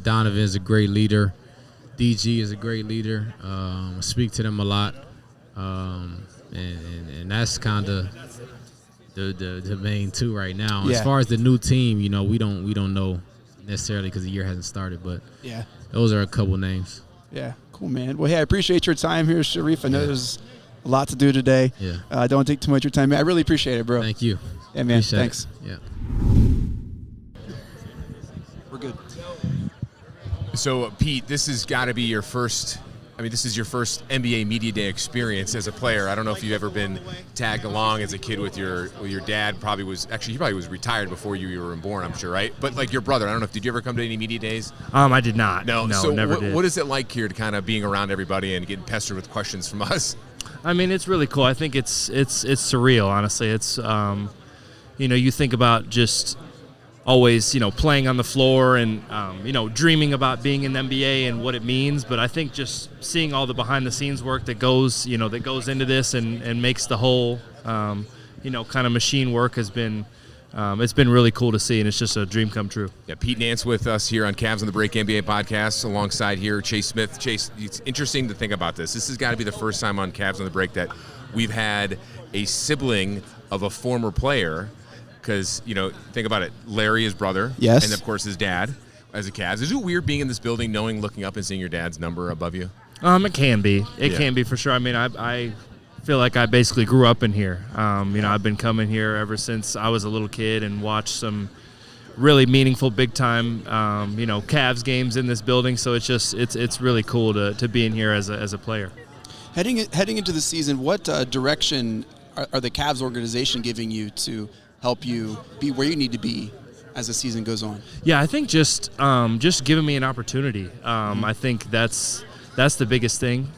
Donovan's a great leader. DG is a great leader. I speak to them a lot. And that's kind of the main two right now. Yeah. As far as the new team, we don't know necessarily because the year hasn't started, but yeah, those are a couple names. Yeah, cool, man. Well, hey, I appreciate your time here, Sharif. I know there's a lot to do today. Yeah. Don't take too much of your time, man. I really appreciate it, bro. Thank you. Yeah, man. Appreciate Thanks. it. Yeah. We're good. So, Pete, this has got to be your first. This is your first NBA Media Day experience as a player. I don't know if you've ever been tagged along as a kid with your dad. He probably was retired before you were born, I'm sure, right? But your brother, I don't know, did you ever come to any Media Days? I did not. No, so never did. What is it like here to kind of being around everybody and getting pestered with questions from us? It's really cool. I think it's surreal, honestly. It's you think about just always, playing on the floor and, dreaming about being in the NBA and what it means. But I think just seeing all the behind-the-scenes work that goes into this and makes the whole, kind of machine work has been it's been really cool to see, and it's just a dream come true. Yeah, Pete Nance with us here on Cavs on the Break NBA podcast, alongside here Chase Smith. Chase, it's interesting to think about this. This has got to be the first time on Cavs on the Break that we've had a sibling of a former player. Because, think about it. Larry, his brother. Yes. And, of course, his dad as a Cavs. Is it weird being in this building, looking up and seeing your dad's number above you? It can be. It can be for sure. I feel like I basically grew up in here. I've been coming here ever since I was a little kid and watched some really meaningful big-time, Cavs games in this building. So it's really cool to be in here as a player. Heading into the season, what direction are the Cavs organization giving you to help you be where you need to be as the season goes on? Yeah, I think just giving me an opportunity. I think that's the biggest thing.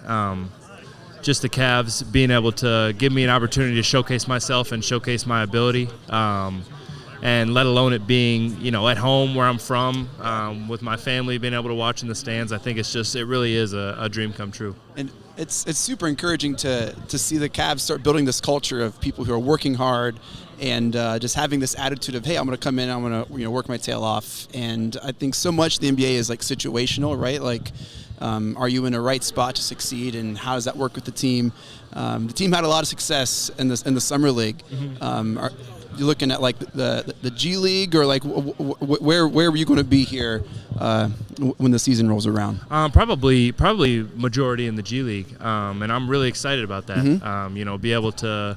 Just the Cavs being able to give me an opportunity to showcase myself and showcase my ability, and let alone it being at home where I'm from, with my family, being able to watch in the stands. I think it really is a dream come true. And it's super encouraging to see the Cavs start building this culture of people who are working hard and just having this attitude of, hey, I'm going to come in, I'm going to work my tail off. And I think so much the NBA is situational, right? Are you in a right spot to succeed, and how does that work with the team? The team had a lot of success in the summer league. Mm-hmm. Are you looking at the G League, or where were you going to be here when the season rolls around? Probably majority in the G League, and I'm really excited about that. Mm-hmm. Be able to,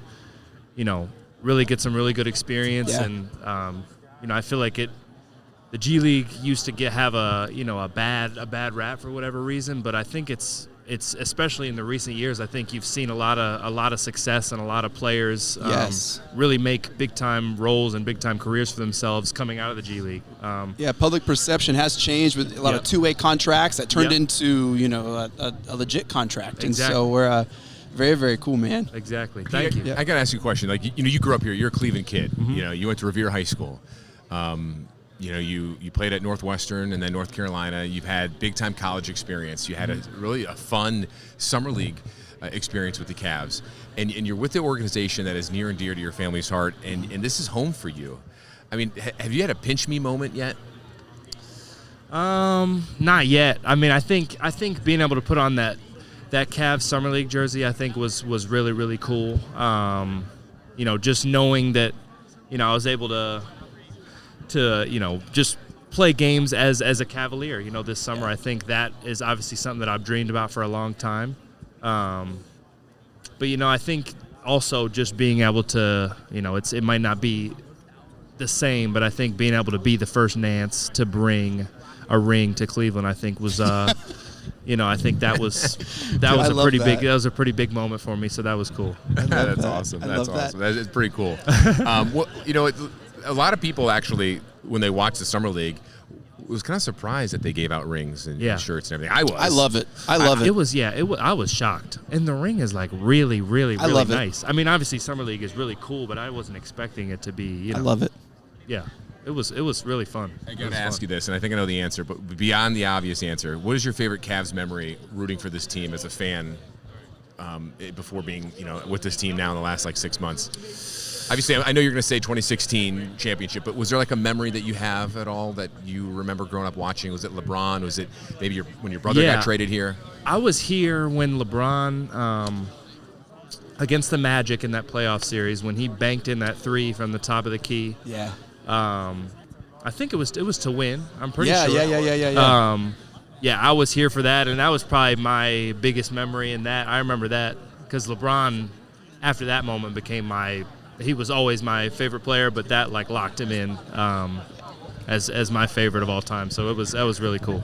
really get some really good experience, and I feel like the G League used to have a bad rap for whatever reason, but I think it's especially in the recent years, I think you've seen a lot of success and a lot of players really make big time roles and big time careers for themselves coming out of the G League. Public perception has changed with a lot of two-way contracts that turned into a legit contract, and so we're very, very cool, man. Exactly. Thank you. I got to ask you a question. You grew up here. You're a Cleveland kid. Mm-hmm. You went to Revere High School. You played at Northwestern and then North Carolina. You've had big-time college experience. You had a fun summer league experience with the Cavs. And you're with the organization that is near and dear to your family's heart, and this is home for you. Have you had a pinch me moment yet? Not yet. I think being able to put on that Cavs summer league jersey, I think was really, really cool. Just knowing that, I was able to just play games as a Cavalier. You know, this summer I think that is obviously something that I've dreamed about for a long time. But you know, I think also just being able to, you know, it might not be the same, but I think being able to be the first Nance to bring a ring to Cleveland, I think was you know, I think that was a pretty big moment for me. So that was cool. That's awesome. That's awesome. That is pretty cool. Well, you know, a lot of people actually, when they watch the Summer League, was kind of surprised that they gave out rings and shirts and everything. I love it. I love it. I was shocked. And the ring is like really, really, really nice. I mean, obviously Summer League is really cool, but I wasn't expecting it to be, you know. I love it. Yeah. It was really fun. I got to ask you this, and I think I know the answer, but beyond the obvious answer, what is your favorite Cavs memory rooting for this team as a fan before being, you know, with this team now in the last like 6 months? Obviously, I know you're going to say 2016 championship, but was there like a memory that you have at all that you remember growing up watching? Was it LeBron? Was it maybe when your brother got traded here? I was here when LeBron against the Magic in that playoff series when he banked in that three from the top of the key. Yeah. I think it was to win. I'm pretty sure. Yeah. I was here for that, and that was probably my biggest memory in that. I remember that because LeBron, after that moment, he was always my favorite player, but that like locked him in as my favorite of all time. So that was really cool.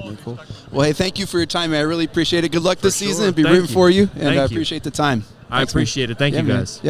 Really cool. Well, hey, thank you for your time, man. I really appreciate it. Good luck this season. I'll be rooting for you, and I appreciate the time. I appreciate it. Thank you, guys. Man.